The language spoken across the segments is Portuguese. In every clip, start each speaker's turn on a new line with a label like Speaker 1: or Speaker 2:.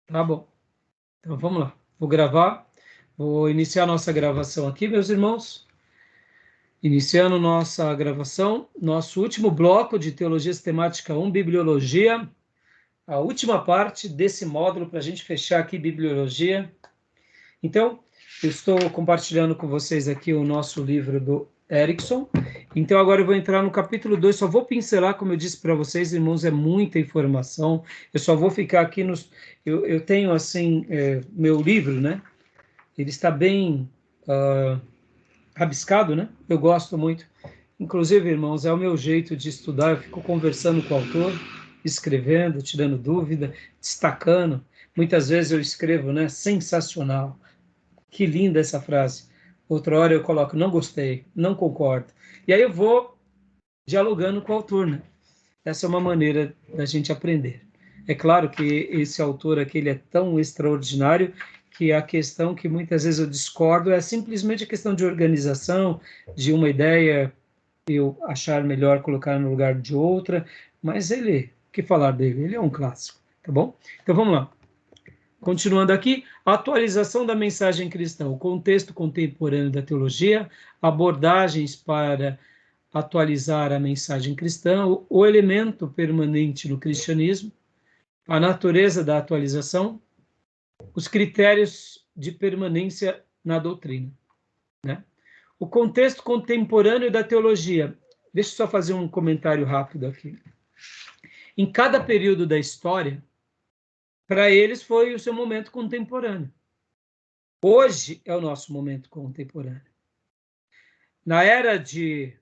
Speaker 1: Tá bom. Então vamos lá. Vou gravar. Vou iniciar nossa gravação aqui, meus irmãos. Iniciando nossa gravação, nosso último bloco de Teologia Sistemática 1, Bibliologia. A última parte desse módulo para a gente fechar aqui Bibliologia. Então, eu estou compartilhando com vocês aqui o nosso livro do Erickson. Então, agora eu vou entrar no capítulo 2, só vou pincelar, como eu disse para vocês, irmãos, é muita informação. Eu só vou ficar aqui nos... Eu tenho, assim, meu livro, né? Ele está bem rabiscado, né? Eu gosto muito. Inclusive, irmãos, é o meu jeito de estudar. Eu fico conversando com o autor, escrevendo, tirando dúvida, destacando. Muitas vezes eu escrevo, né? Sensacional. Que linda essa frase. Outra hora eu coloco, não gostei, não concordo. E aí eu vou dialogando com o autor, né? Essa é uma maneira da gente aprender. É claro que esse autor aqui, ele é tão extraordinário que a questão que muitas vezes eu discordo é simplesmente a questão de organização, de uma ideia eu achar melhor colocar no lugar de outra, mas ele, o que falar dele? Ele é um clássico, tá bom? Então vamos lá. Continuando aqui, a atualização da mensagem cristã, o contexto contemporâneo da teologia, abordagens para atualizar a mensagem cristã, o elemento permanente no cristianismo, a natureza da atualização, os critérios de permanência na doutrina, né? O contexto contemporâneo da teologia. Deixa eu só fazer um comentário rápido aqui. Em cada período da história, para eles foi o seu momento contemporâneo. Hoje é o nosso momento contemporâneo. Na era de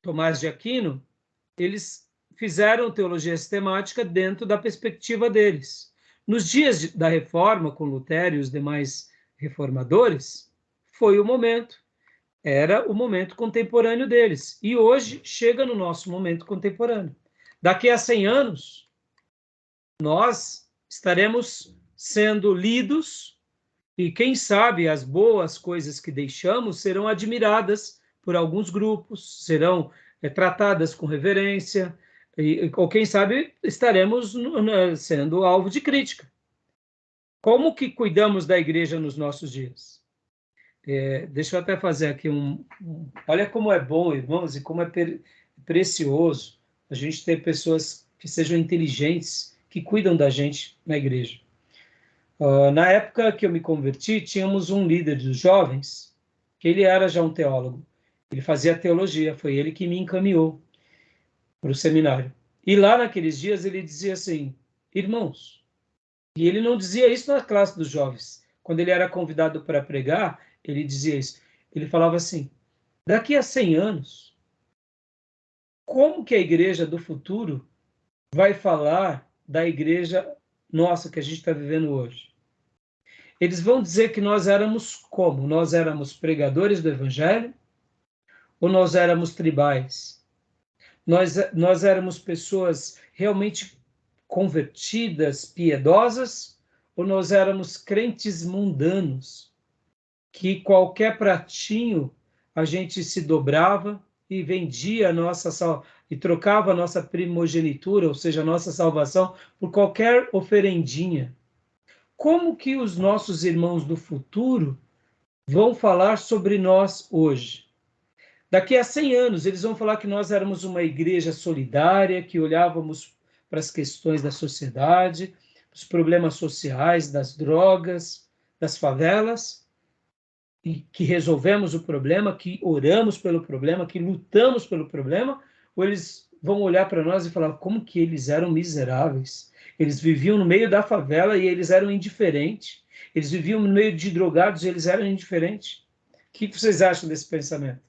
Speaker 1: Tomás de Aquino, eles fizeram teologia sistemática dentro da perspectiva deles. Nos dias da Reforma, com Lutero e os demais reformadores, foi o momento, era o momento contemporâneo deles. E hoje chega no nosso momento contemporâneo. Daqui a 100 anos, nós estaremos sendo lidos e, quem sabe, as boas coisas que deixamos serão admiradas por alguns grupos, serão tratadas com reverência, ou quem sabe estaremos sendo alvo de crítica. Como que cuidamos da igreja nos nossos dias? Deixa eu até fazer aqui Olha como é bom, irmãos, e como é precioso a gente ter pessoas que sejam inteligentes, que cuidam da gente na igreja. Na época que eu me converti, tínhamos um líder dos jovens, que ele era já um teólogo. Ele fazia teologia, foi ele que me encaminhou para o seminário. E lá naqueles dias ele dizia assim, irmãos, e ele não dizia isso na classe dos jovens. Quando ele era convidado para pregar, ele dizia isso. Ele falava assim, daqui a 100 anos, como que a igreja do futuro vai falar da igreja nossa que a gente está vivendo hoje? Eles vão dizer que nós éramos como? Nós éramos pregadores do evangelho ou nós éramos tribais? Nós éramos pessoas realmente convertidas, piedosas, ou nós éramos crentes mundanos, que qualquer pratinho a gente se dobrava e vendia a nossa e trocava a nossa primogenitura, ou seja, a nossa salvação, por qualquer oferendinha. Como que os nossos irmãos do futuro vão falar sobre nós hoje? Daqui a 100 anos, eles vão falar que nós éramos uma igreja solidária, que olhávamos para as questões da sociedade, os problemas sociais, das drogas, das favelas, e que resolvemos o problema, que oramos pelo problema, que lutamos pelo problema, ou eles vão olhar para nós e falar como que eles eram miseráveis. Eles viviam no meio da favela e eles eram indiferentes. Eles viviam no meio de drogados e eles eram indiferentes. O que vocês acham desse pensamento?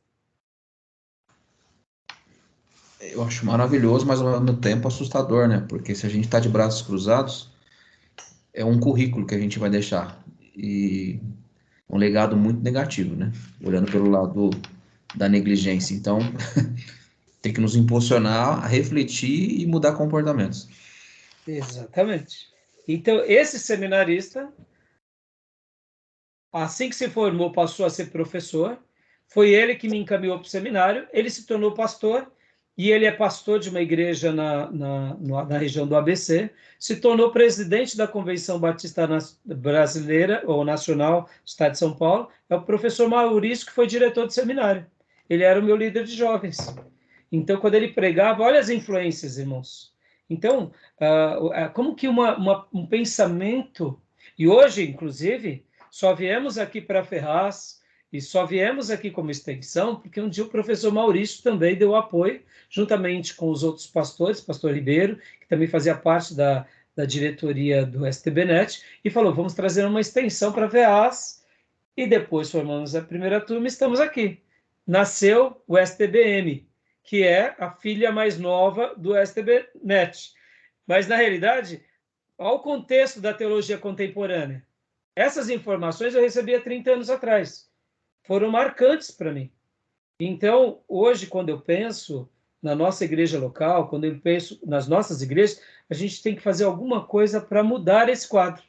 Speaker 2: Eu acho maravilhoso, mas ao mesmo tempo assustador, né? Porque se a gente está de braços cruzados, é um currículo que a gente vai deixar. E um legado muito negativo, né? Olhando pelo lado da negligência. Então, tem que nos impulsionar a refletir e mudar comportamentos.
Speaker 1: Exatamente. Então, esse seminarista, assim que se formou, passou a ser professor. Foi ele que me encaminhou para o seminário. Ele se tornou pastor e ele é pastor de uma igreja na região do ABC, se tornou presidente da Convenção Batista Brasileira, ou Nacional, do Estado de São Paulo, é o professor Maurício, que foi diretor do seminário. Ele era o meu líder de jovens. Então, quando ele pregava, olha as influências, irmãos. Então, como que um pensamento, e hoje, inclusive, só viemos aqui para Ferraz, e só viemos aqui como extensão, porque um dia o professor Maurício também deu apoio, juntamente com os outros pastores, pastor Ribeiro, que também fazia parte da diretoria do STBnet, e falou, vamos trazer uma extensão para Ferraz, e depois formamos a primeira turma e estamos aqui. Nasceu o STBM, que é a filha mais nova do STBnet. Mas, na realidade, olha o contexto da teologia contemporânea. Essas informações eu recebi há 30 anos atrás. Foram marcantes para mim. Então, hoje, quando eu penso na nossa igreja local, quando eu penso nas nossas igrejas, a gente tem que fazer alguma coisa para mudar esse quadro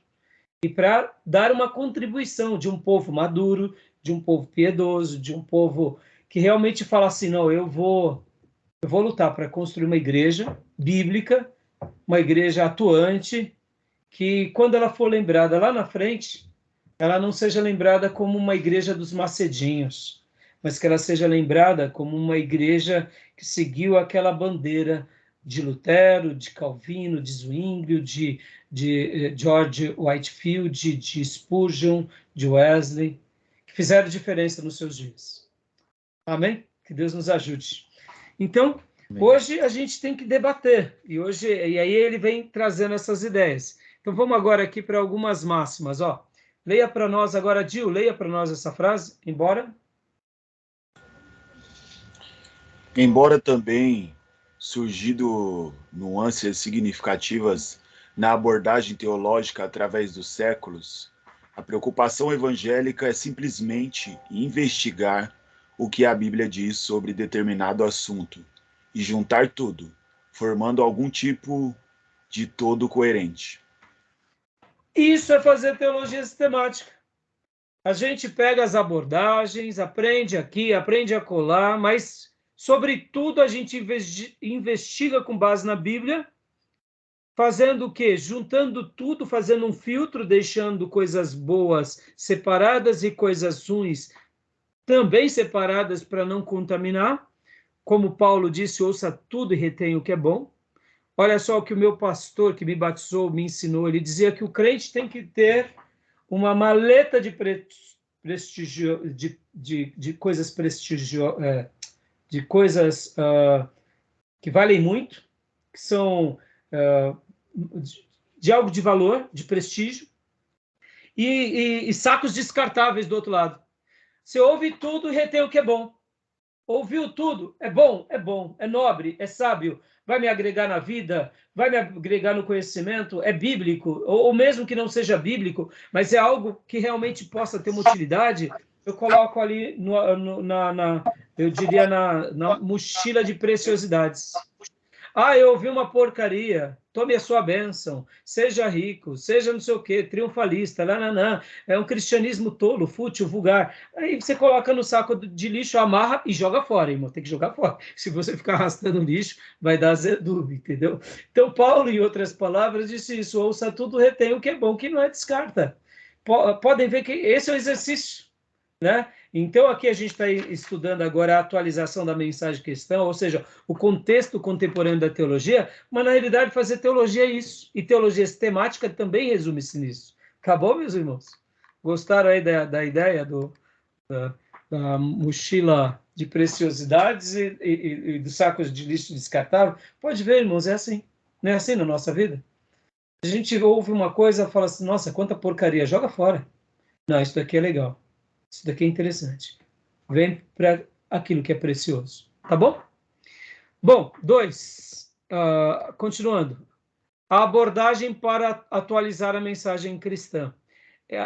Speaker 1: e para dar uma contribuição de um povo maduro, de um povo piedoso, de um povo que realmente fala assim, não, eu vou lutar para construir uma igreja bíblica, uma igreja atuante, que quando ela for lembrada lá na frente, ela não seja lembrada como uma igreja dos macedinhos, mas que ela seja lembrada como uma igreja que seguiu aquela bandeira de Lutero, de Calvino, de Zwinglio, de George Whitefield, de Spurgeon, de Wesley, que fizeram diferença nos seus dias. Amém? Que Deus nos ajude. Então, hoje a gente tem que debater, e aí ele vem trazendo essas ideias. Então, vamos agora aqui para algumas máximas. Ó. Leia para nós agora, Gil, leia para nós essa frase,
Speaker 3: Embora também surgido nuances significativas na abordagem teológica através dos séculos, a preocupação evangélica é simplesmente investigar o que a Bíblia diz sobre determinado assunto e juntar tudo, formando algum tipo de todo coerente.
Speaker 1: Isso é fazer teologia sistemática. A gente pega as abordagens, aprende aqui, aprende acolá, mas, sobretudo, a gente investiga com base na Bíblia, fazendo o quê? Juntando tudo, fazendo um filtro, deixando coisas boas separadas e coisas ruins também separadas para não contaminar. Como Paulo disse, ouça tudo e retenha o que é bom. Olha só o que o meu pastor que me batizou me ensinou. Ele dizia que o crente tem que ter uma maleta de prestígio, de coisas prestigiosas, de coisas que valem muito, que são de algo de valor, de prestígio, e sacos descartáveis do outro lado. Você ouve tudo e retém o que é bom. Ouviu tudo? É bom, é nobre, é sábio, vai me agregar na vida, vai me agregar no conhecimento, é bíblico, ou mesmo que não seja bíblico, mas é algo que realmente possa ter uma utilidade, eu coloco ali, eu diria, na mochila de preciosidades. Ah, eu ouvi uma porcaria. Tome a sua bênção. Seja rico, seja não sei o quê, triunfalista, nananã. É um cristianismo tolo, fútil, vulgar. Aí você coloca no saco de lixo, amarra e joga fora, irmão. Tem que jogar fora. Se você ficar arrastando lixo, vai dar azedume, entendeu? Então, Paulo, em outras palavras, disse isso: ouça tudo, retém o que é bom, que não é descarta. Podem ver que esse é o exercício, né? Então, aqui a gente está estudando agora a atualização da mensagem questão, ou seja, o contexto contemporâneo da teologia, mas na realidade fazer teologia é isso, e teologia sistemática também resume-se nisso. Acabou, meus irmãos? Gostaram aí da ideia da mochila de preciosidades e dos sacos de lixo descartável? Pode ver, irmãos, é assim. Não é assim na nossa vida? A gente ouve uma coisa e fala assim, nossa, quanta porcaria, joga fora. Não, isso daqui é legal. Isso daqui é interessante. Vem para aquilo que é precioso. Tá bom? Bom, 2. Continuando. A abordagem para atualizar a mensagem cristã.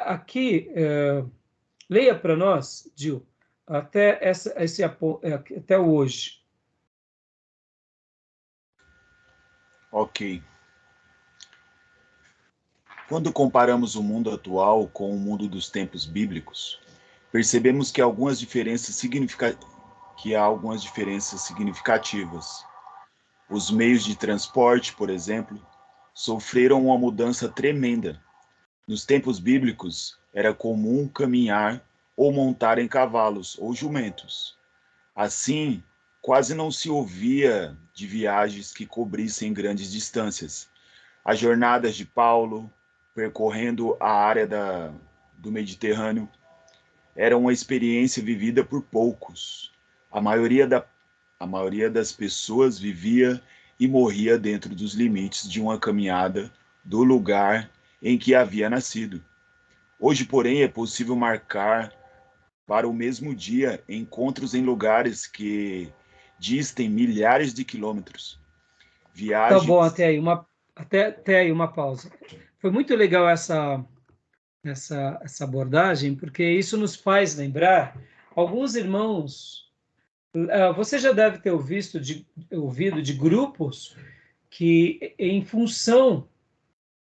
Speaker 1: Aqui, leia para nós, Gil, até até hoje.
Speaker 3: Ok. Quando comparamos o mundo atual com o mundo dos tempos bíblicos, percebemos que há algumas diferenças significativas. Os meios de transporte, por exemplo, sofreram uma mudança tremenda. Nos tempos bíblicos, era comum caminhar ou montar em cavalos ou jumentos. Assim, quase não se ouvia de viagens que cobrissem grandes distâncias. As jornadas de Paulo, percorrendo a área do Mediterrâneo, era uma experiência vivida por poucos. A maioria, a maioria das pessoas vivia e morria dentro dos limites de uma caminhada do lugar em que havia nascido. Hoje, porém, é possível marcar para o mesmo dia encontros em lugares que distem milhares de quilômetros.
Speaker 1: Tá bom,
Speaker 3: Viagens.
Speaker 1: até aí uma pausa. Foi muito legal essa abordagem, porque isso nos faz lembrar alguns irmãos. Você já deve ter ouvido de grupos que, em função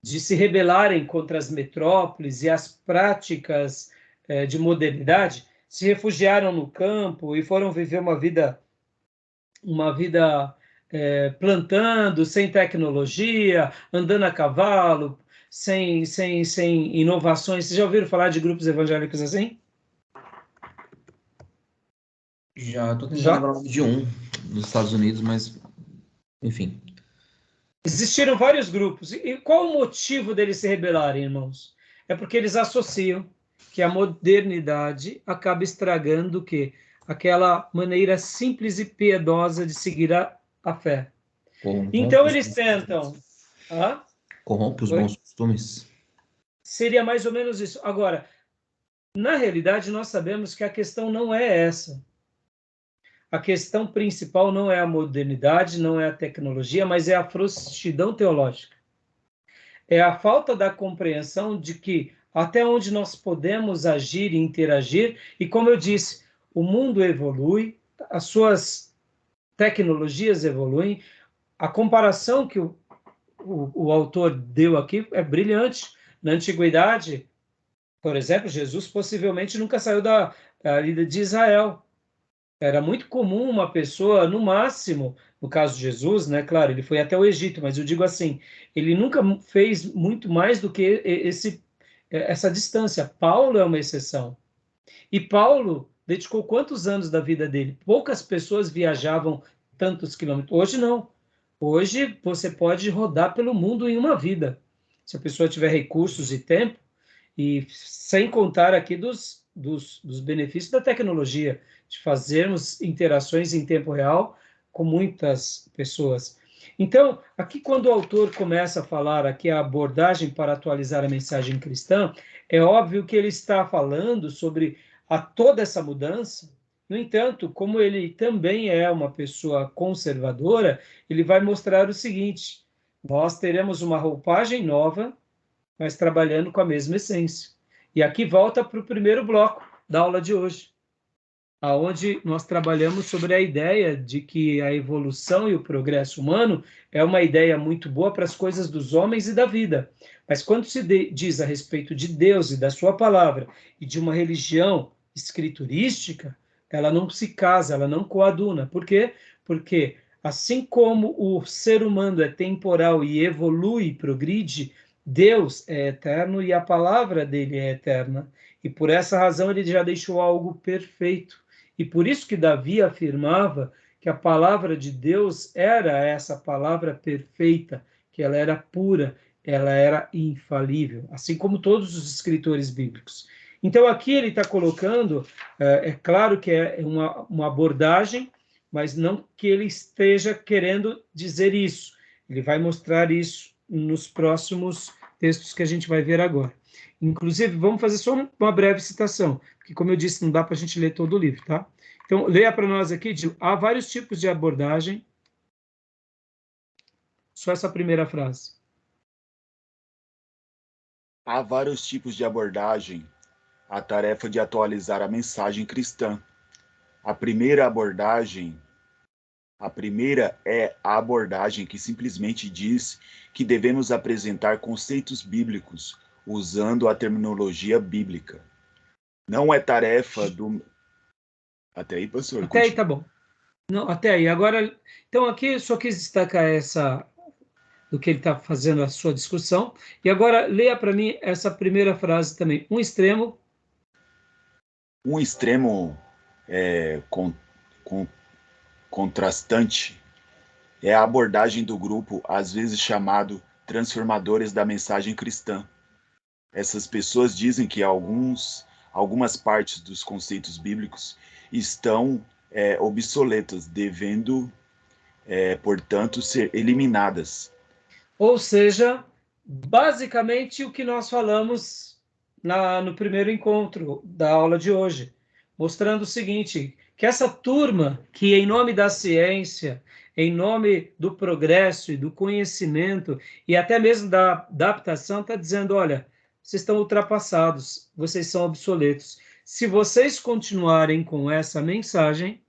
Speaker 1: de se rebelarem contra as metrópoles e as práticas de modernidade, se refugiaram no campo e foram viver uma vida plantando, sem tecnologia, andando a cavalo, sem inovações. Vocês já ouviram falar de grupos evangélicos assim?
Speaker 2: Já estou tentando
Speaker 1: Já?
Speaker 2: lembrar o nome de um nos Estados Unidos, mas, enfim.
Speaker 1: Existiram vários grupos. E qual o motivo deles se rebelarem, irmãos? É porque eles associam que a modernidade acaba estragando o quê? Aquela maneira simples e piedosa de seguir a fé.
Speaker 2: Corrompe
Speaker 1: Então
Speaker 2: os
Speaker 1: eles
Speaker 2: bons
Speaker 1: tentam.
Speaker 2: costumes.
Speaker 1: Ah,
Speaker 2: Corrompe os
Speaker 1: oi?
Speaker 2: bons costumes.
Speaker 1: Seria mais ou menos isso. Agora, na realidade, nós sabemos que a questão não é essa. A questão principal não é a modernidade, não é a tecnologia, mas é a frouxidão teológica. É a falta da compreensão de que até onde nós podemos agir e interagir, e como eu disse, o mundo evolui, as suas tecnologias evoluem, a comparação que o autor deu aqui é brilhante. Na antiguidade, por exemplo, Jesus possivelmente nunca saiu ali de Israel. Era muito comum uma pessoa, no máximo, no caso de Jesus, né? Claro, ele foi até o Egito, mas eu digo assim, ele nunca fez muito mais do que essa distância. Paulo é uma exceção. E Paulo dedicou quantos anos da vida dele? Poucas pessoas viajavam tantos quilômetros. Hoje não. Hoje você pode rodar pelo mundo em uma vida. Se a pessoa tiver recursos e tempo, e sem contar aqui dos benefícios da tecnologia, de fazermos interações em tempo real com muitas pessoas. Então, aqui quando o autor começa a falar aqui a abordagem para atualizar a mensagem cristã, é óbvio que ele está falando sobre toda essa mudança. No entanto, como ele também é uma pessoa conservadora, ele vai mostrar o seguinte: nós teremos uma roupagem nova, mas trabalhando com a mesma essência. E aqui volta para o primeiro bloco da aula de hoje, aonde nós trabalhamos sobre a ideia de que a evolução e o progresso humano é uma ideia muito boa para as coisas dos homens e da vida. Mas quando se diz a respeito de Deus e da sua palavra e de uma religião escriturística, ela não se casa, ela não coaduna. Por quê? Porque assim como o ser humano é temporal e evolui e progride, Deus é eterno e a palavra dele é eterna. E por essa razão ele já deixou algo perfeito. E por isso que Davi afirmava que a palavra de Deus era essa palavra perfeita, que ela era pura, ela era infalível, assim como todos os escritores bíblicos. Então aqui ele está colocando, é claro que é uma abordagem, mas não que ele esteja querendo dizer isso. Ele vai mostrar isso nos próximos textos que a gente vai ver agora. Inclusive, vamos fazer só uma breve citação, porque, como eu disse, não dá para a gente ler todo o livro, tá? Então, leia para nós aqui, há vários tipos de abordagem. Só essa primeira frase.
Speaker 3: Há vários tipos de abordagem à tarefa de atualizar a mensagem cristã. A primeira é a abordagem que simplesmente diz que devemos apresentar conceitos bíblicos usando a terminologia bíblica. Não é tarefa do... Até aí, pastor?
Speaker 1: Até aí tá bom. Não, até aí. Agora, então aqui eu só quis destacar essa do que ele está fazendo a sua discussão. E agora leia para mim essa primeira frase também.
Speaker 3: Um extremo con- contrastante é a abordagem do grupo, às vezes chamado transformadores da mensagem cristã. Essas pessoas dizem que algumas partes dos conceitos bíblicos estão obsoletas, devendo, portanto, ser eliminadas.
Speaker 1: Ou seja, basicamente o que nós falamos no primeiro encontro da aula de hoje, mostrando o seguinte, que essa turma que, em nome da ciência, em nome do progresso e do conhecimento, e até mesmo da adaptação, está dizendo, olha, vocês estão ultrapassados, vocês são obsoletos. Se vocês continuarem com essa mensagem,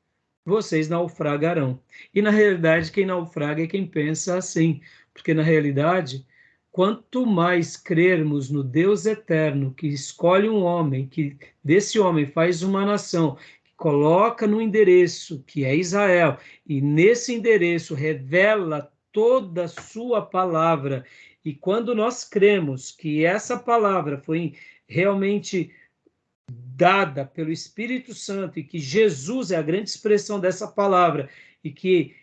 Speaker 1: vocês naufragarão. E, na realidade, quem naufraga é quem pensa assim, porque, na realidade, quanto mais crermos no Deus eterno, que escolhe um homem, que desse homem faz uma nação, que coloca no endereço, que é Israel, e nesse endereço revela toda a sua palavra, e quando nós cremos que essa palavra foi realmente dada pelo Espírito Santo e que Jesus é a grande expressão dessa palavra e que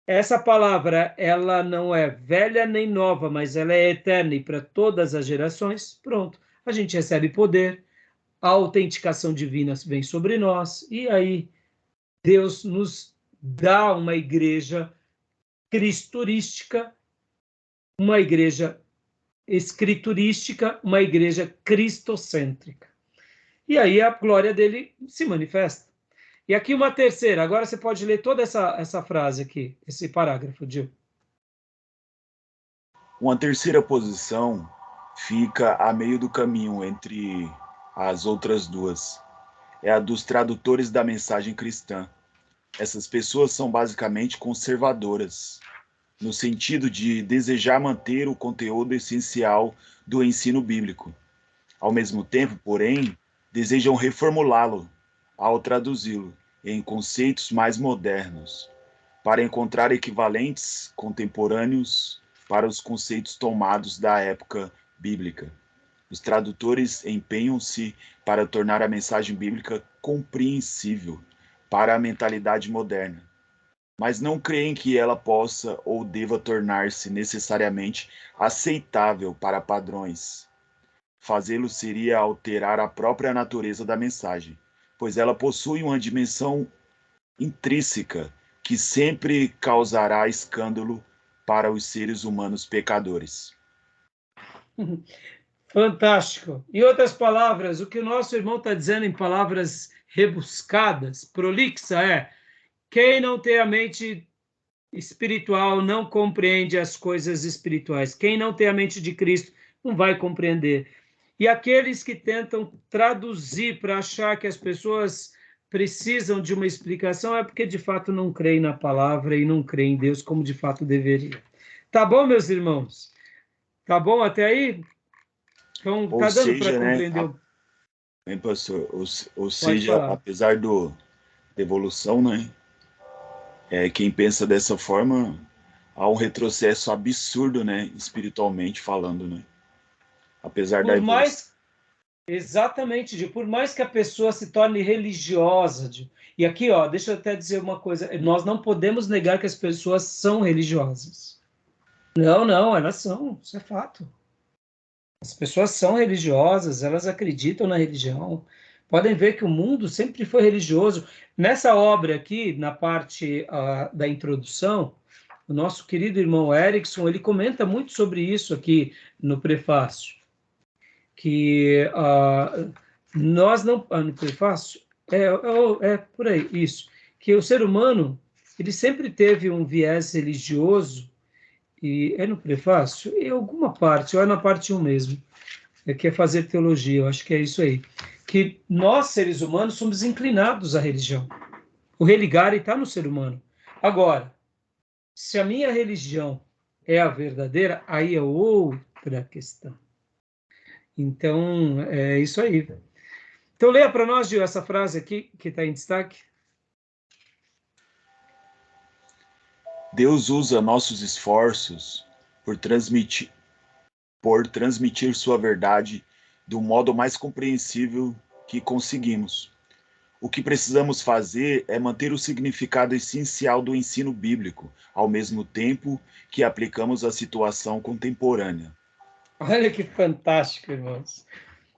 Speaker 1: essa palavra ela não é velha nem nova, mas ela é eterna e para todas as gerações, pronto, a gente recebe poder, a autenticação divina vem sobre nós e aí Deus nos dá uma igreja cristurística, uma igreja escriturística, uma igreja cristocêntrica. E aí a glória dele se manifesta. E aqui uma terceira, agora você pode ler toda essa frase aqui, esse parágrafo, Gil.
Speaker 3: Uma terceira posição fica a meio do caminho entre as outras duas. É a dos tradutores da mensagem cristã. Essas pessoas são basicamente conservadoras, no sentido de desejar manter o conteúdo essencial do ensino bíblico. Ao mesmo tempo, porém, desejam reformulá-lo ao traduzi-lo em conceitos mais modernos, para encontrar equivalentes contemporâneos para os conceitos tomados da época bíblica. Os tradutores empenham-se para tornar a mensagem bíblica compreensível para a mentalidade moderna, mas não creem que ela possa ou deva tornar-se necessariamente aceitável para padrões. Fazê-lo seria alterar a própria natureza da mensagem, pois ela possui uma dimensão intrínseca que sempre causará escândalo para os seres humanos pecadores.
Speaker 1: Fantástico. Em outras palavras, o que o nosso irmão está dizendo em palavras rebuscadas, prolixa, é: quem não tem a mente espiritual não compreende as coisas espirituais. Quem não tem a mente de Cristo não vai compreender. E aqueles que tentam traduzir para achar que as pessoas precisam de uma explicação é porque de fato não creem na palavra e não creem em Deus como de fato deveria. Tá bom, meus irmãos? Tá bom até aí? Então,
Speaker 3: Ou
Speaker 1: tá dando para
Speaker 3: seja, né,
Speaker 1: compreender?
Speaker 3: pastor, ou
Speaker 1: Pode
Speaker 3: seja,
Speaker 1: falar.
Speaker 3: apesar da evolução, né, quem pensa dessa forma, há um retrocesso absurdo, né, espiritualmente falando, né, apesar da
Speaker 1: Por
Speaker 3: evolução.
Speaker 1: mais Exatamente, Gil. Por mais que a pessoa se torne religiosa, Gil. E aqui, ó, deixa eu até dizer uma coisa: nós não podemos negar que as pessoas são religiosas. Não, não, elas são, isso é fato. As pessoas são religiosas, elas acreditam na religião. Podem ver que o mundo sempre foi religioso. Nessa obra aqui, na parte da introdução, o nosso querido irmão Erickson, ele comenta muito sobre isso aqui no prefácio. Que nós não. No prefácio? É por aí, isso. Que o ser humano, ele sempre teve um viés religioso, e é no prefácio? Em alguma parte, ou é na parte 1 mesmo, que é fazer teologia, eu acho que é isso aí. Que nós, seres humanos, somos inclinados à religião. O religare está no ser humano. Agora, se a minha religião é a verdadeira, aí é outra questão. Então, é isso aí. Então, leia para nós, Gil, essa frase aqui que está em destaque.
Speaker 3: Deus usa nossos esforços por transmitir sua verdade do modo mais compreensível que conseguimos. O que precisamos fazer é manter o significado essencial do ensino bíblico, ao mesmo tempo que aplicamos a situação contemporânea.
Speaker 1: Olha que fantástico, irmãos.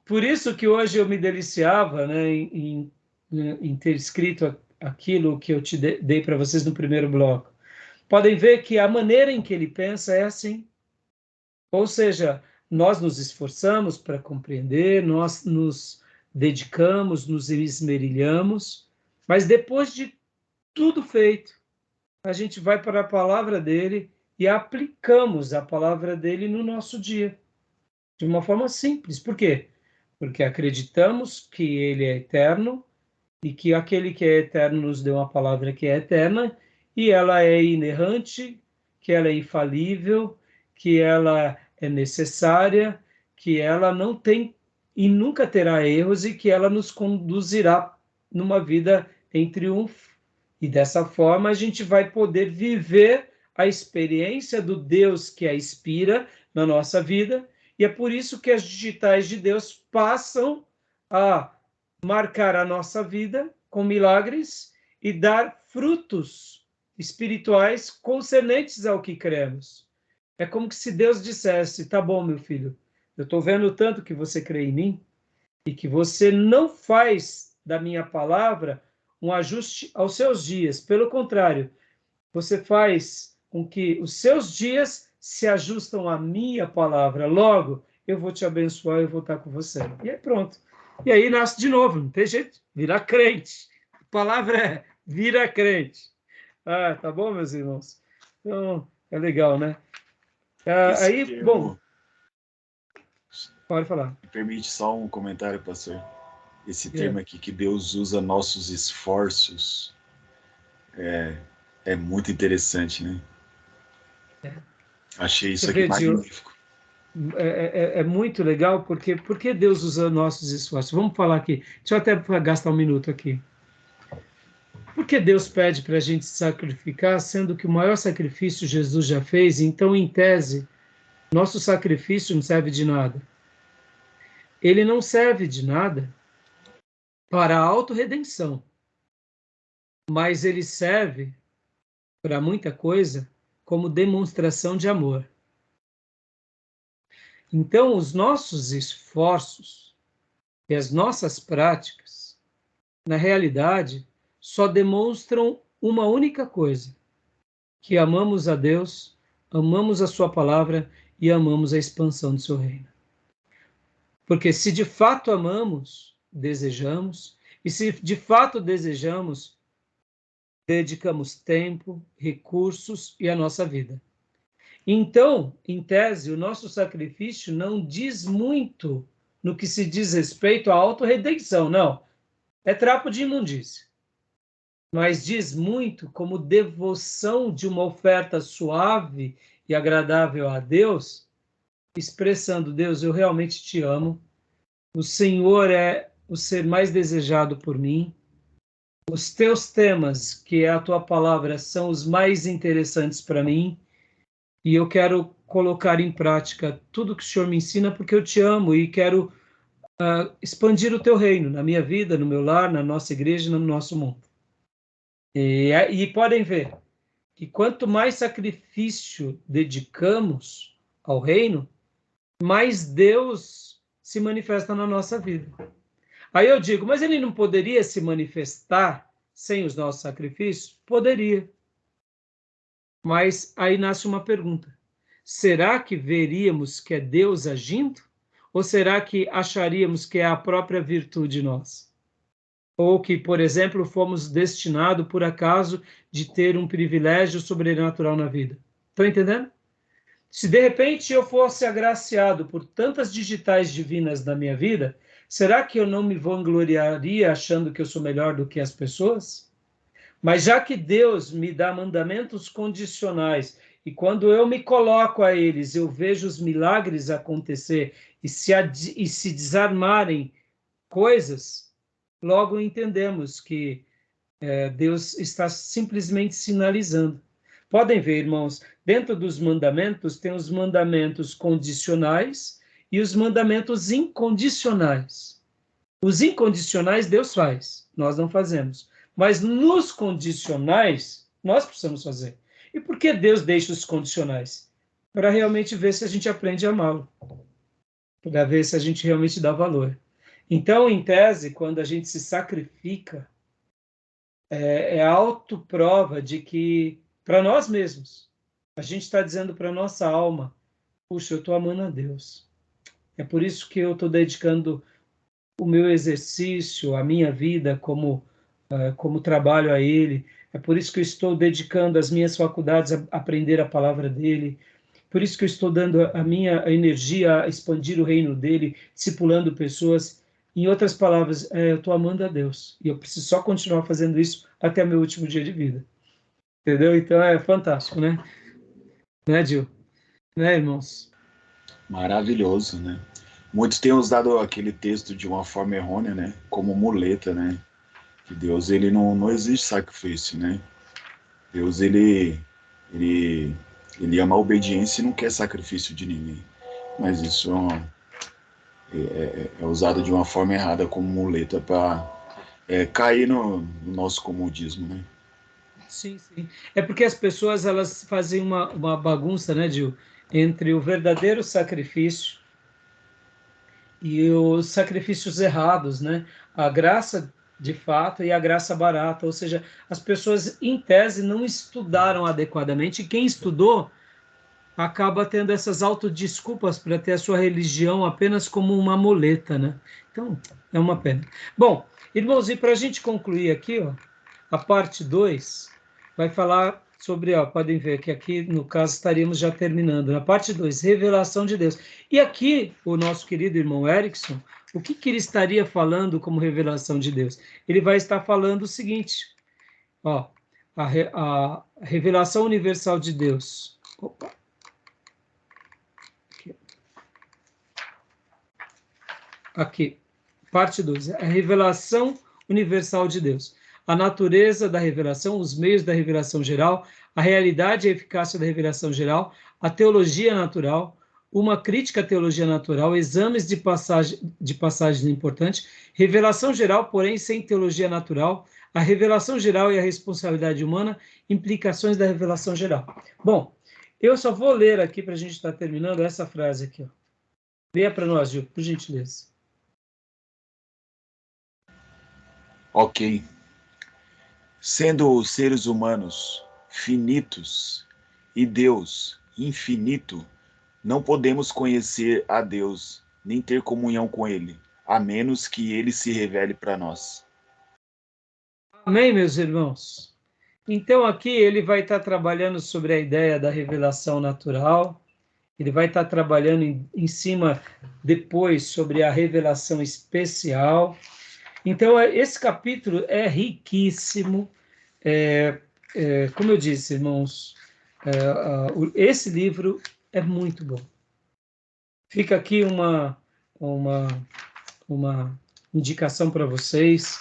Speaker 1: Por isso que hoje eu me deliciava, né, em ter escrito aquilo que eu te dei para vocês no primeiro bloco. Podem ver que a maneira em que ele pensa é assim. Ou seja, nós nos esforçamos para compreender, nós nos dedicamos, nos esmerilhamos, mas depois de tudo feito, a gente vai para a palavra dele e aplicamos a palavra dele no nosso dia, de uma forma simples. Por quê? Porque acreditamos que ele é eterno e que aquele que é eterno nos deu uma palavra que é eterna e ela é inerrante, que ela é infalível, que ela é necessária, que ela não tem e nunca terá erros e que ela nos conduzirá numa vida em triunfo. E dessa forma a gente vai poder viver a experiência do Deus que a inspira na nossa vida, e é por isso que as digitais de Deus passam a marcar a nossa vida com milagres e dar frutos espirituais concernentes ao que cremos. É como se Deus dissesse: tá bom, meu filho, eu estou vendo tanto que você crê em mim e que você não faz da minha palavra um ajuste aos seus dias. Pelo contrário, você faz com que os seus dias se ajustam à minha palavra. Logo, eu vou te abençoar, eu vou estar com você. E aí pronto. E aí nasce de novo, não tem jeito, virar crente. A palavra é vira crente. Ah, tá bom, meus irmãos? Então, é legal, né? Aí,
Speaker 3: termo,
Speaker 1: bom, pode falar.
Speaker 3: Me permite só um comentário, pastor? Esse
Speaker 1: Yeah.
Speaker 3: termo aqui, que Deus usa nossos esforços, é muito interessante, né? Achei isso
Speaker 1: Você
Speaker 3: aqui
Speaker 1: vê, Gil,
Speaker 3: magnífico.
Speaker 1: é muito legal, porque Deus usa nossos esforços. Vamos falar aqui. Deixa eu até gastar um minuto aqui. Por que Deus pede para a gente sacrificar, sendo que o maior sacrifício Jesus já fez? Então, em tese, nosso sacrifício não serve de nada. Ele não serve de nada para a autorredenção, mas ele serve para muita coisa como demonstração de amor. Então, os nossos esforços e as nossas práticas, na realidade, só demonstram uma única coisa: que amamos a Deus, amamos a sua palavra e amamos a expansão do seu reino. Porque se de fato amamos, desejamos, e se de fato desejamos, dedicamos tempo, recursos e a nossa vida. Então, em tese, o nosso sacrifício não diz muito no que se diz respeito à autorredenção, não. É trapo de imundícia. Mas diz muito como devoção de uma oferta suave e agradável a Deus, expressando: Deus, eu realmente te amo, o Senhor é o ser mais desejado por mim, os teus temas, que é a tua palavra, são os mais interessantes para mim, e eu quero colocar em prática tudo que o Senhor me ensina, porque eu te amo e quero expandir o teu reino na minha vida, no meu lar, na nossa igreja, no nosso mundo. E podem ver que quanto mais sacrifício dedicamos ao reino, mais Deus se manifesta na nossa vida. Aí eu digo, mas ele não poderia se manifestar sem os nossos sacrifícios? Poderia. Mas aí nasce uma pergunta: será que veríamos que é Deus agindo? Ou será que acharíamos que é a própria virtude nossa? Ou que, por exemplo, fomos destinados, por acaso, de ter um privilégio sobrenatural na vida? Estão entendendo? Se de repente eu fosse agraciado por tantas digitais divinas na minha vida, será que eu não me vangloriaria achando que eu sou melhor do que as pessoas? Mas já que Deus me dá mandamentos condicionais, e quando eu me coloco a eles, eu vejo os milagres acontecer e se desarmarem coisas, logo entendemos que Deus está simplesmente sinalizando. Podem ver, irmãos, dentro dos mandamentos tem os mandamentos condicionais e os mandamentos incondicionais. Os incondicionais Deus faz, nós não fazemos. Mas nos condicionais, nós precisamos fazer. E por que Deus deixa os condicionais? Para realmente ver se a gente aprende a amá-lo. Para ver se a gente realmente dá valor. Então, em tese, quando a gente se sacrifica, é autoprova de que, para nós mesmos, a gente está dizendo para a nossa alma, puxa, eu estou amando a Deus. É por isso que eu estou dedicando o meu exercício, a minha vida como trabalho a Ele. É por isso que eu estou dedicando as minhas faculdades a aprender a palavra dEle. Por isso que eu estou dando a minha energia a expandir o reino dEle, discipulando pessoas. Em outras palavras, eu estou amando a Deus. E eu preciso só continuar fazendo isso até o meu último dia de vida. Entendeu? Então é fantástico, né? Né, Gil? Né, irmãos?
Speaker 3: Maravilhoso, né? Muitos têm usado aquele texto de uma forma errônea, né? Como muleta, né? Que Deus, ele não exige sacrifício, né? Deus, ele ama a obediência e não quer sacrifício de ninguém. Mas isso é usado de uma forma errada como muleta para cair no nosso comodismo, né?
Speaker 1: Sim, sim. É porque as pessoas elas fazem uma bagunça, né, Gil, entre o verdadeiro sacrifício e os sacrifícios errados, né? A graça de fato e a graça barata, ou seja, as pessoas em tese não estudaram adequadamente, e quem estudou acaba tendo essas autodesculpas para ter a sua religião apenas como uma muleta, né? Então, é uma pena. Bom, irmãos, e para a gente concluir aqui, ó, a parte 2 vai falar sobre, ó, podem ver que aqui, no caso, estaríamos já terminando. Na parte 2, revelação de Deus. E aqui, o nosso querido irmão Erickson, o que ele estaria falando como revelação de Deus? Ele vai estar falando o seguinte, ó, a revelação universal de Deus. Opa. Aqui, parte 2, a revelação universal de Deus. A natureza da revelação, os meios da revelação geral, a realidade e a eficácia da revelação geral, a teologia natural, uma crítica à teologia natural, exames de passagens importantes, revelação geral, porém sem teologia natural, a revelação geral e a responsabilidade humana, implicações da revelação geral. Bom, eu só vou ler aqui para a gente estar terminando essa frase aqui. Ó. Leia para nós, Gil, por gentileza.
Speaker 3: Ok. Sendo os seres humanos finitos e Deus infinito, não podemos conhecer a Deus, nem ter comunhão com Ele, a menos que Ele se revele para nós.
Speaker 1: Amém, meus irmãos? Então, aqui ele vai estar trabalhando sobre a ideia da revelação natural, ele vai estar trabalhando em cima, depois, sobre a revelação especial. Então, esse capítulo é riquíssimo. Como eu disse, irmãos, esse livro é muito bom. Fica aqui uma indicação para vocês.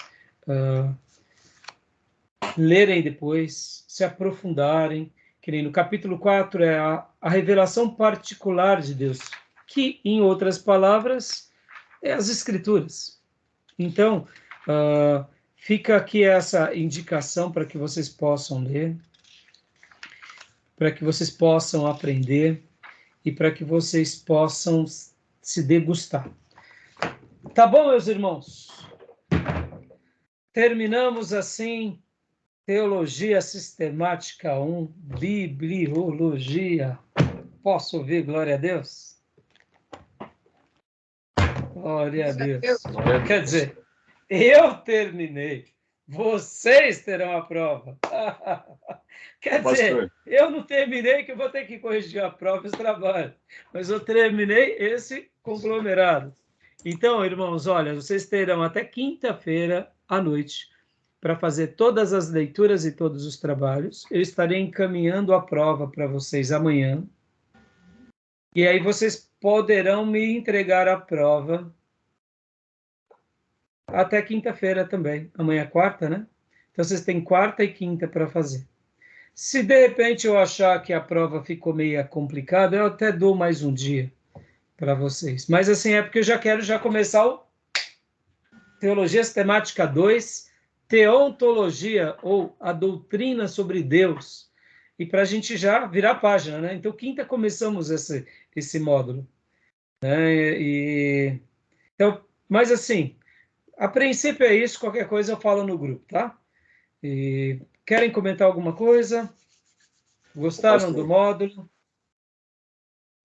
Speaker 1: Lerem depois, se aprofundarem, que nem no capítulo 4 é a revelação particular de Deus, que, em outras palavras, é as Escrituras. Então, fica aqui essa indicação para que vocês possam ler, para que vocês possam aprender e para que vocês possam se degustar. Tá bom, meus irmãos? Terminamos assim Teologia Sistemática 1, Bibliologia. Posso ouvir glória a Deus? Glória a Deus. Quer dizer, eu terminei. Vocês terão a prova. Quer dizer, eu não terminei que eu vou ter que corrigir a prova e os trabalhos. Mas eu terminei esse conglomerado. Então, irmãos, olha, vocês terão até quinta-feira à noite para fazer todas as leituras e todos os trabalhos. Eu estarei encaminhando a prova para vocês amanhã. E aí vocês poderão me entregar a prova até quinta-feira também. Amanhã é quarta, né? Então vocês têm quarta e quinta para fazer. Se de repente eu achar que a prova ficou meio complicada, eu até dou mais um dia para vocês. Mas assim, é porque eu já quero começar o Teologia Sistemática 2, Teontologia, ou a doutrina sobre Deus. E para a gente já virar a página, né? Então, quinta começamos esse módulo. Né? Então, mas assim, a princípio é isso, qualquer coisa eu falo no grupo, tá? E querem comentar alguma coisa? Gostaram do módulo?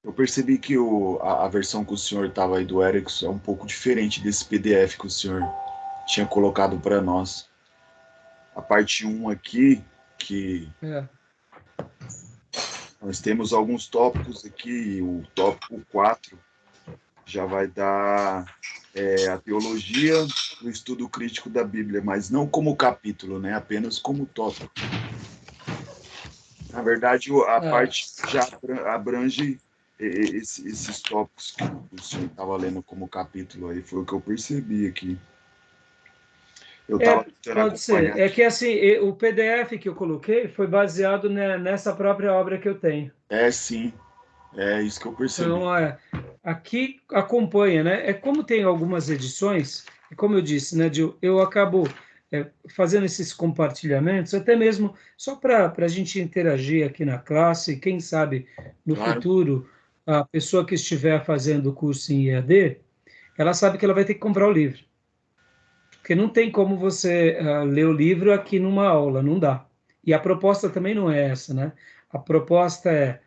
Speaker 3: Eu percebi que a versão que o senhor estava aí do Erickson é um pouco diferente desse PDF que o senhor tinha colocado para nós. A parte 1 aqui, que nós temos alguns tópicos aqui, o tópico 4 já vai dar a teologia do estudo crítico da Bíblia, mas não como capítulo, né? Apenas como tópico. Na verdade, a parte já abrange esses tópicos que o senhor estava lendo como capítulo aí, foi o que eu percebi aqui. Eu estava tentando
Speaker 1: pode ser.
Speaker 3: acompanhar.
Speaker 1: É que assim, o PDF que eu coloquei foi baseado nessa própria obra que eu tenho.
Speaker 3: Sim. É isso que eu percebi.
Speaker 1: Então, aqui acompanha, né? É como tem algumas edições, e como eu disse, né, eu acabo fazendo esses compartilhamentos, até mesmo só para a gente interagir aqui na classe, quem sabe no futuro, a pessoa que estiver fazendo o curso em EAD, ela sabe que ela vai ter que comprar o livro. Porque não tem como você ler o livro aqui numa aula, não dá. E a proposta também não é essa, né? A proposta é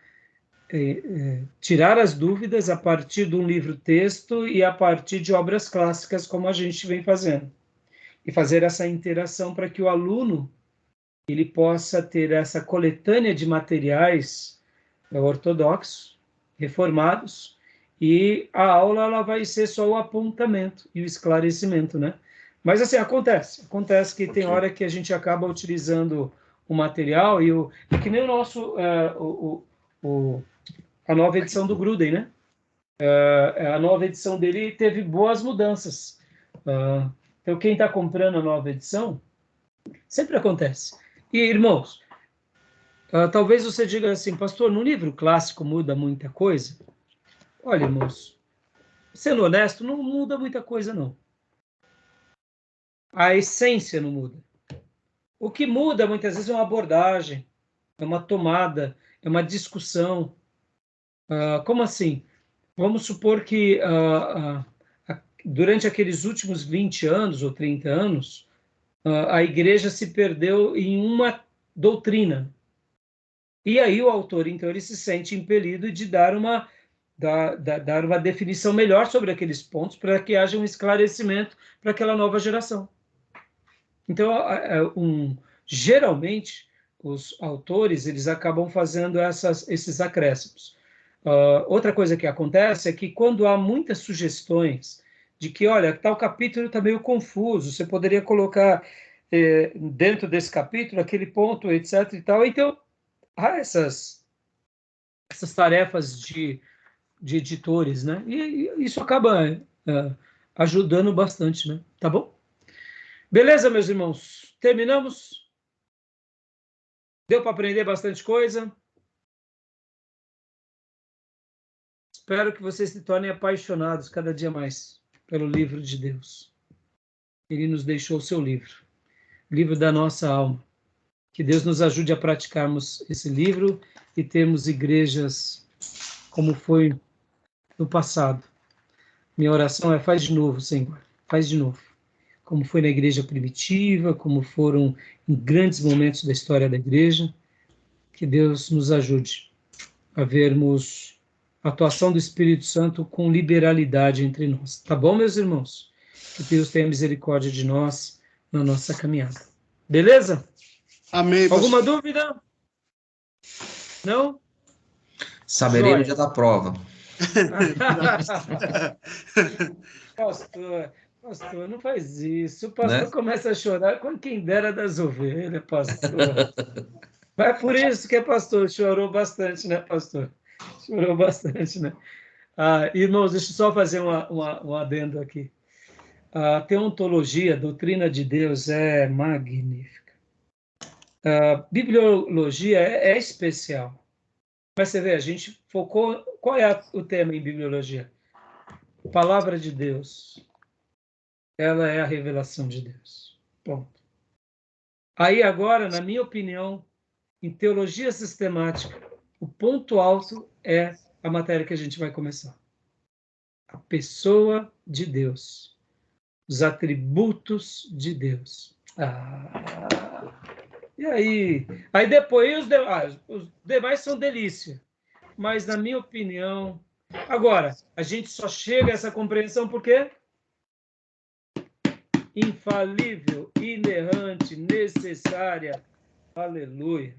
Speaker 1: tirar as dúvidas a partir de um livro-texto e a partir de obras clássicas, como a gente vem fazendo. E fazer essa interação para que o aluno ele possa ter essa coletânea de materiais ortodoxos, reformados, e a aula ela vai ser só o apontamento e o esclarecimento, né? Mas assim, acontece que tem hora que a gente acaba utilizando o material e que nem o nosso a nova edição do Gruden, né? A nova edição dele teve boas mudanças. Então, quem está comprando a nova edição, sempre acontece. E, irmãos, talvez você diga assim, pastor, no livro clássico muda muita coisa? Olha, irmãos, sendo honesto, não muda muita coisa, não. A essência não muda. O que muda, muitas vezes, é uma abordagem, é uma tomada, é uma discussão. Como assim? Vamos supor que durante aqueles últimos 20 anos ou 30 anos, a igreja se perdeu em uma doutrina. E aí o autor, então, ele se sente impelido de dar uma definição melhor sobre aqueles pontos para que haja um esclarecimento para aquela nova geração. Então, geralmente, os autores eles acabam fazendo esses acréscimos. Outra coisa que acontece é que quando há muitas sugestões de que, olha, tal capítulo está meio confuso, você poderia colocar dentro desse capítulo aquele ponto, etc. e tal. Então, há essas tarefas de editores, né? E isso acaba ajudando bastante, né? Tá bom? Beleza, meus irmãos? Terminamos? Deu para aprender bastante coisa? Espero que vocês se tornem apaixonados cada dia mais pelo livro de Deus. Ele nos deixou o seu livro, livro da nossa alma. Que Deus nos ajude a praticarmos esse livro e termos igrejas como foi no passado. Minha oração é: faz de novo, Senhor, faz de novo. Como foi na igreja primitiva, como foram em grandes momentos da história da igreja. Que Deus nos ajude a vermos a atuação do Espírito Santo com liberalidade entre nós. Tá bom, meus irmãos? Que Deus tenha misericórdia de nós na nossa caminhada. Beleza?
Speaker 4: Amém.
Speaker 1: Alguma dúvida? Não?
Speaker 2: Saberei no dia da prova.
Speaker 1: Pastor, não faz isso. O pastor, né, começa a chorar com quem dera das ovelhas, pastor. É por isso que pastor chorou bastante, né, pastor? Chorou bastante, né? Irmãos, deixa eu só fazer um adendo aqui. A teontologia, a doutrina de Deus, é magnífica. A bibliologia é especial. Mas você vê, a gente focou... Qual é o tema em bibliologia? A palavra de Deus. Ela é a revelação de Deus. Ponto. Aí agora, na minha opinião, em teologia sistemática, o ponto alto é a matéria que a gente vai começar. A pessoa de Deus. Os atributos de Deus. E aí? Aí depois os demais são delícia. Mas, na minha opinião... Agora, a gente só chega a essa compreensão por quê? Infalível, inerrante, necessária. Aleluia.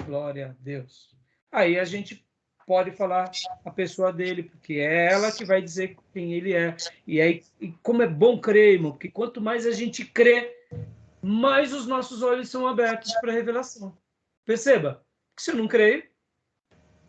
Speaker 1: Glória a Deus. Aí a gente pode falar a pessoa dele, porque é ela que vai dizer quem ele é. E aí, como é bom crer, irmão, porque quanto mais a gente crê, mais os nossos olhos são abertos para a revelação. Perceba, que se eu não creio,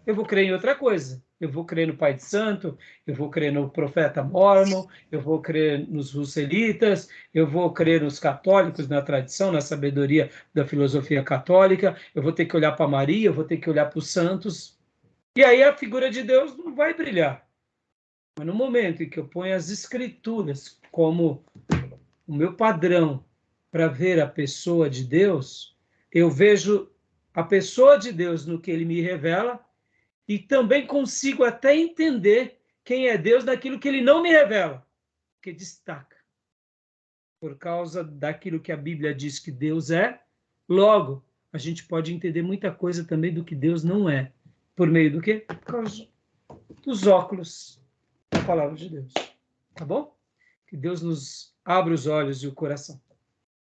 Speaker 1: eu vou crer em outra coisa. Eu vou crer no Pai de Santo, eu vou crer no profeta Mórmon, eu vou crer nos russelitas, eu vou crer nos católicos, na tradição, na sabedoria da filosofia católica, eu vou ter que olhar para Maria, eu vou ter que olhar para os santos. E aí a figura de Deus não vai brilhar. Mas no momento em que eu ponho as escrituras como o meu padrão para ver a pessoa de Deus, eu vejo a pessoa de Deus no que ele me revela e também consigo até entender quem é Deus daquilo que ele não me revela, que destaca. Por causa daquilo que a Bíblia diz que Deus é, logo, a gente pode entender muita coisa também do que Deus não é. Por meio do quê? Por causa dos óculos da palavra de Deus. Tá bom? Que Deus nos abra os olhos e o coração.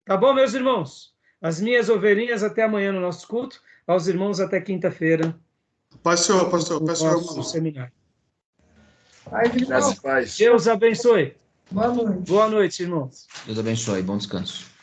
Speaker 1: Tá bom, meus irmãos? As minhas ovelhinhas até amanhã no nosso culto. Aos irmãos até quinta-feira.
Speaker 4: Pastor,
Speaker 1: Nosso seminário.
Speaker 3: Graças a Deus.
Speaker 1: Deus abençoe.
Speaker 5: Boa noite.
Speaker 1: Boa noite, irmãos.
Speaker 2: Deus abençoe. Bom descanso.